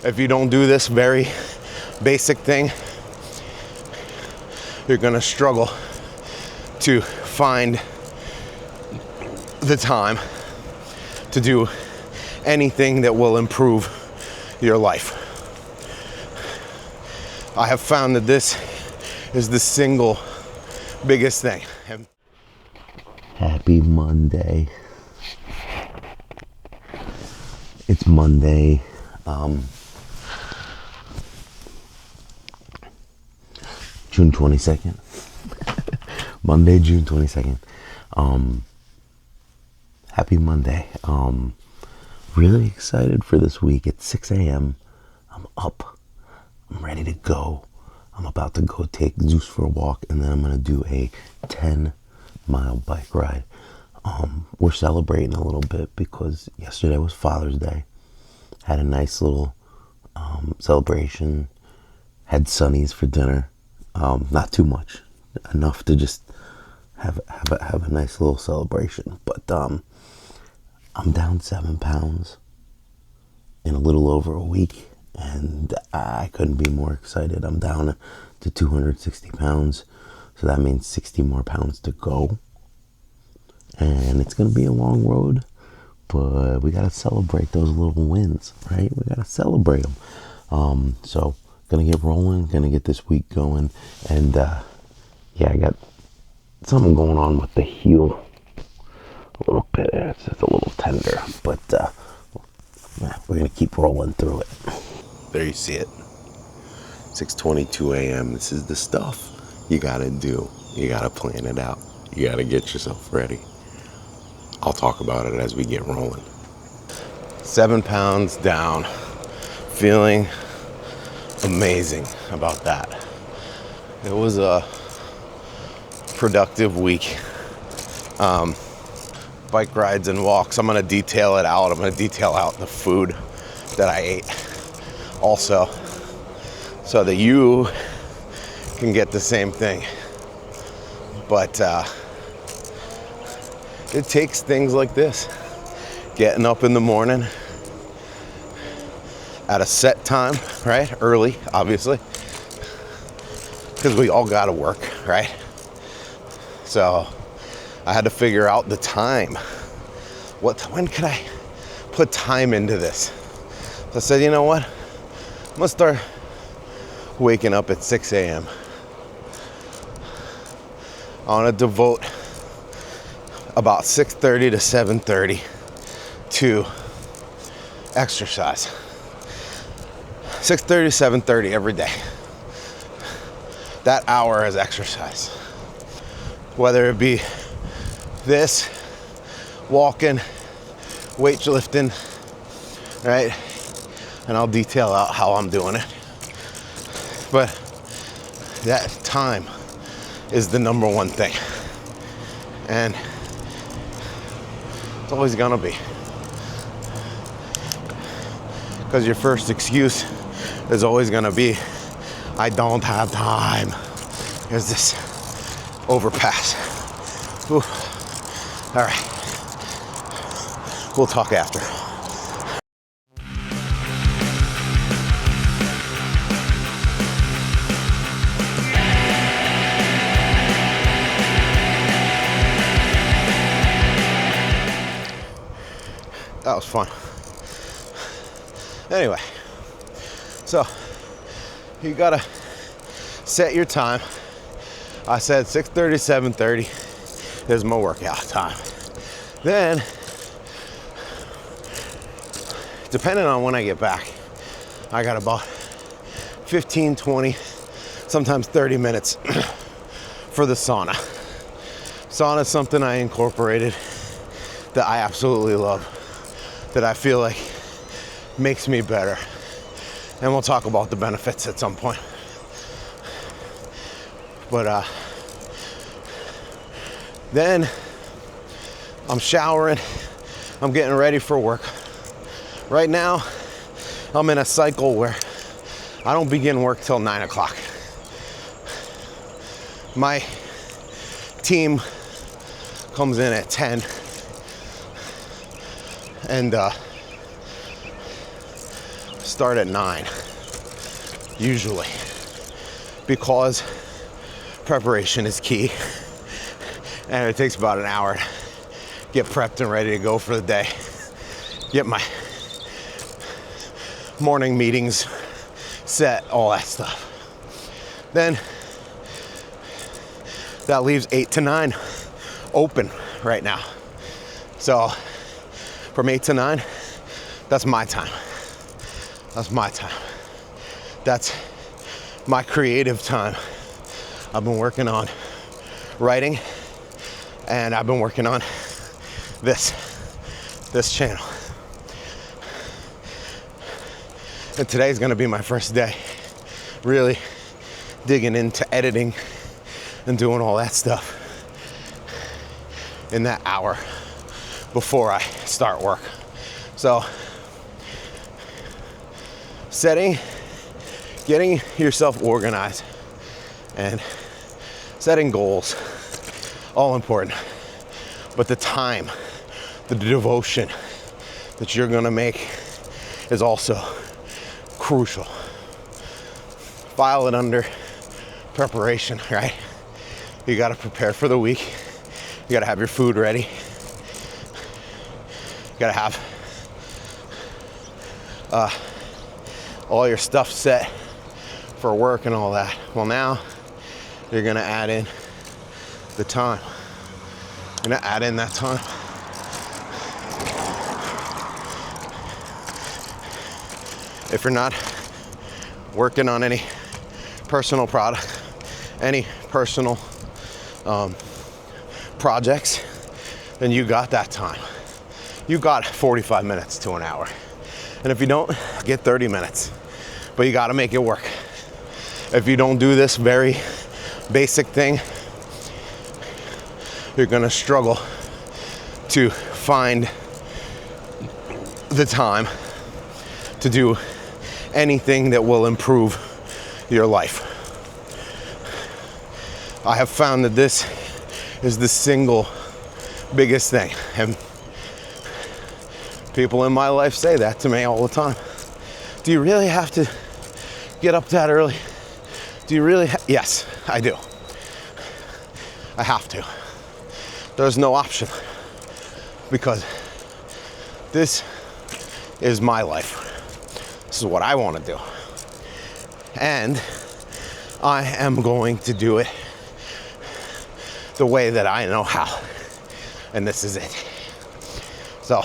If you don't do this very basic thing, you're gonna struggle to find the time to do anything that will improve your life. I have found that this is the single biggest thing. Happy Monday. It's Monday. June 22nd. Monday, June 22nd. Happy Monday. Really excited for this week. It's 6 a.m. I'm up. I'm ready to go. I'm about to go take Zeus for a walk, and then I'm going to do a 10-mile bike ride. We're celebrating a little bit because yesterday was Father's Day. Had a nice little celebration. Had Sunnies for dinner. Not too much. Enough to just have a nice little celebration. But I'm down 7 pounds in a little over a week, and I couldn't be more excited. I'm down to 260 pounds, so that means 60 more pounds to go. And it's going to be a long road, but we got to celebrate those little wins, right? We got to celebrate them. So, going to get rolling, going to get this week going. And, yeah, I got something going on with the heel a little bit. It's just a little tender, but we're going to keep rolling through it. There you see it. 6:22 a.m. This is the stuff you got to do. You got to plan it out. You got to get yourself ready. I'll talk about it as we get rolling. 7 pounds down. Feeling amazing about that. It was a productive week. Bike rides and walks. I'm going to detail it out. I'm going to detail out the food that I ate also, so that you can get the same thing. But it takes things like this. Getting up in the morning at a set time, right? Early, obviously, because we all got to work, right? So I had to figure out the time. When could I put time into this? So I said, you know what? I'm gonna start waking up at 6 a.m. I want to devote about 6:30 to 7:30 to exercise. 6:30 to 7:30 every day. That hour is exercise. Whether it be this, walking, weightlifting, right? And I'll detail out how I'm doing it. But that time is the number one thing. And it's always gonna be. Because your first excuse is always gonna be, I don't have time. There's this overpass. Ooh. All right. We'll talk after. That was fun. Anyway, so you gotta set your time. I said 6:30, 7:30 is my workout time. Then, depending on when I get back, I got about 15, 20, sometimes 30 minutes for the sauna. Sauna is something I incorporated that I absolutely love, that I feel like makes me better. And we'll talk about the benefits at some point. But then I'm showering, I'm getting ready for work. Right now, I'm in a cycle where I don't begin work till 9 o'clock. My team comes in at 10, and start at 9, usually, because preparation is key, and it takes about an hour to get prepped and ready to go for the day. Get my morning meetings set, all that stuff. Then that leaves 8 to 9 open right now. So from 8 to 9, that's my time. That's my time. That's my creative time. I've been working on writing, and I've been working on this channel. And today's gonna be my first day really digging into editing and doing all that stuff in that hour before I start work. So getting yourself organized and setting goals, all important. But the time, the devotion that you're gonna make is also crucial. File it under preparation, right? You gotta prepare for the week. You gotta have your food ready. You gotta have all your stuff set for work and all that. Well, now you're gonna add in the time. You're gonna add in that time. If you're not working on any personal product, any personal projects, then you got that time. You got 45 minutes to an hour. And if you don't, get 30 minutes. But you gotta make it work. If you don't do this very basic thing, you're gonna struggle to find the time to do anything that will improve your life. I have found that this is the single biggest thing, and people in my life say that to me all the time. Do you really have to get up that early? Do you really? Yes, I do. I have to. There's no option, because this is my life. This is what I want to do. And I am going to do it the way that I know how. And this is it. So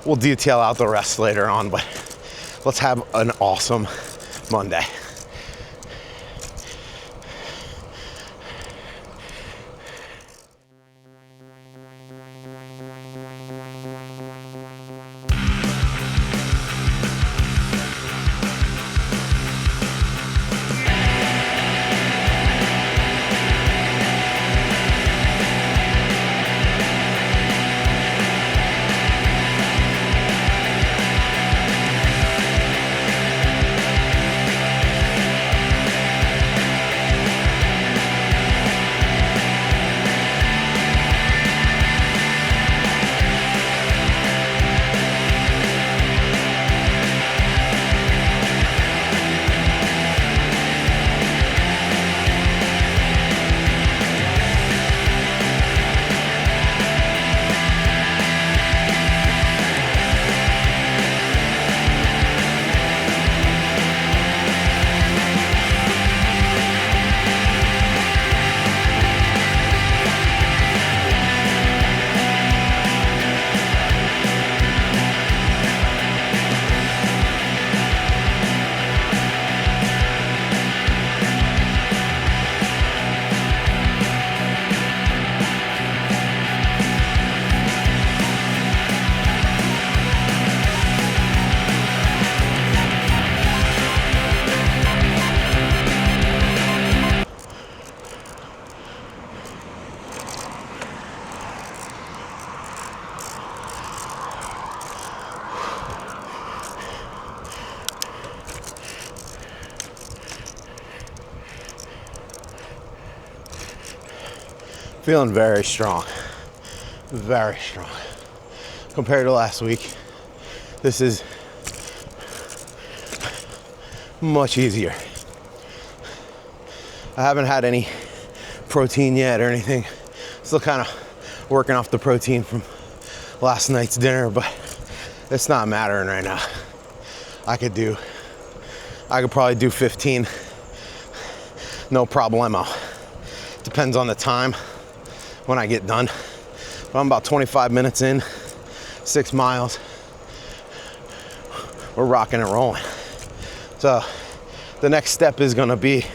we'll detail out the rest later on, but let's have an awesome Monday. Feeling very strong, compared to last week. This is much easier. I haven't had any protein yet or anything. Still kind of working off the protein from last night's dinner, but it's not mattering right now. I could probably do 15, no problemo. Depends on the time when I get done. But I'm about 25 minutes in, 6 miles. We're rocking and rolling. So the next step is gonna be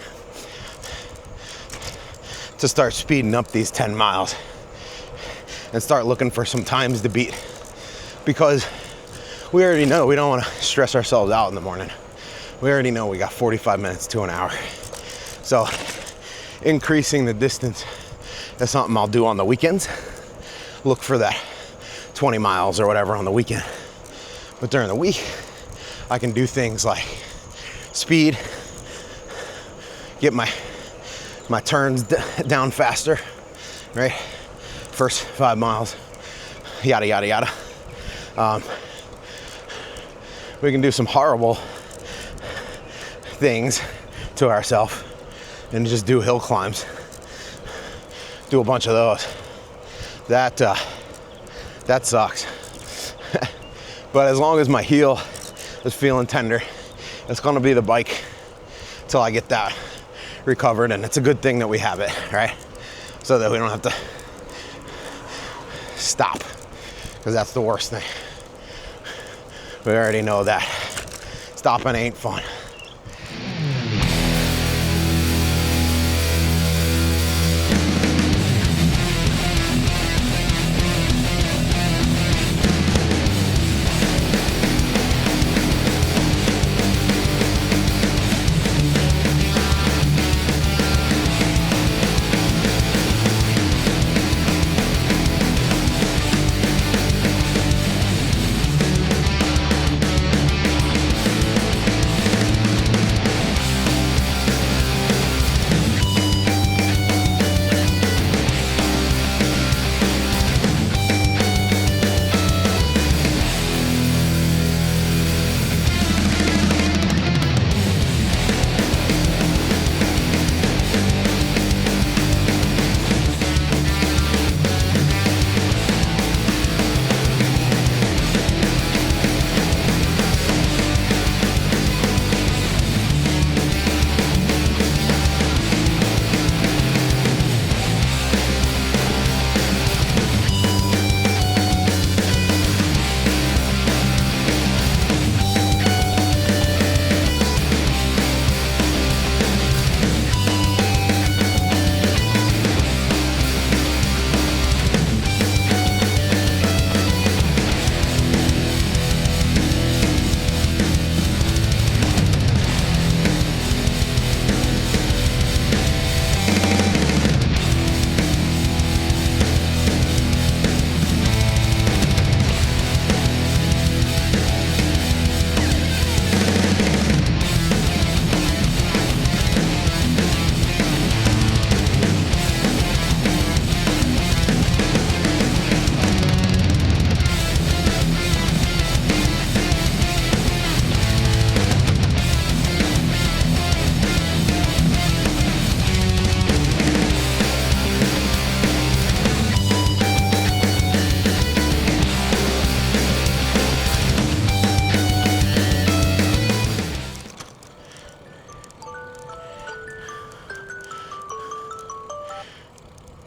to start speeding up these 10 miles and start looking for some times to beat, because we already know we don't want to stress ourselves out in the morning. We already know we got 45 minutes to an hour. So increasing the distance is something I'll do on the weekends. Look for that 20 miles or whatever on the weekend. But during the week, I can do things like speed, get my turns down faster, right? First 5 miles, yada, yada, yada. We can do some horrible things to ourselves and just do hill climbs. Do a bunch of those. That sucks. But as long as my heel is feeling tender, it's gonna be the bike till I get that recovered, and it's a good thing that we have it, right? So that we don't have to stop, because that's the worst thing. We already know that stopping ain't fun.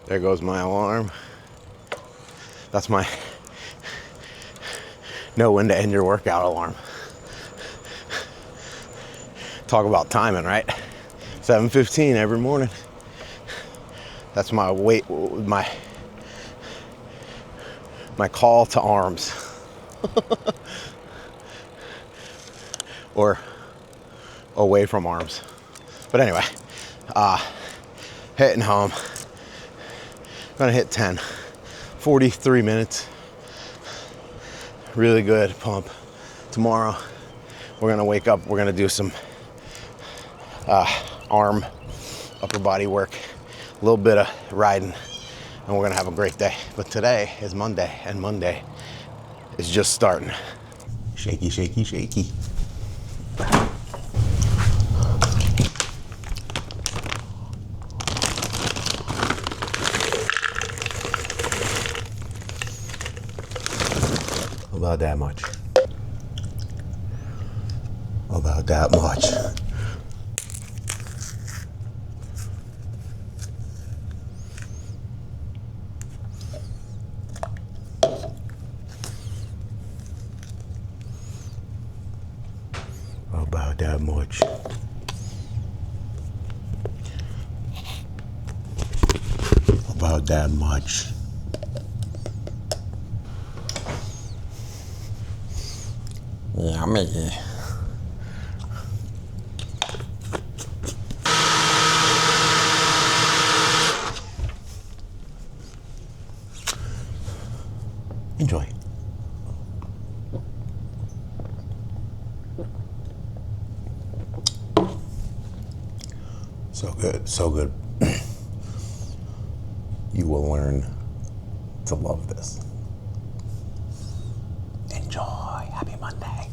There goes my alarm. That's my know when to end your workout alarm. Talk about timing, right? 7:15 every morning. That's my my call to arms. Or away from arms. But anyway, heading home. Gonna hit 10. 43 minutes. Really good pump. Tomorrow, we're gonna wake up, we're gonna do some arm, upper body work, a little bit of riding, and we're gonna have a great day. But today is Monday, and Monday is just starting. Shaky, shaky, shaky. About that much. About that much. About that much. About that much. Yummy. Enjoy. So good, so good. You will learn to love this. Enjoy. Happy Monday.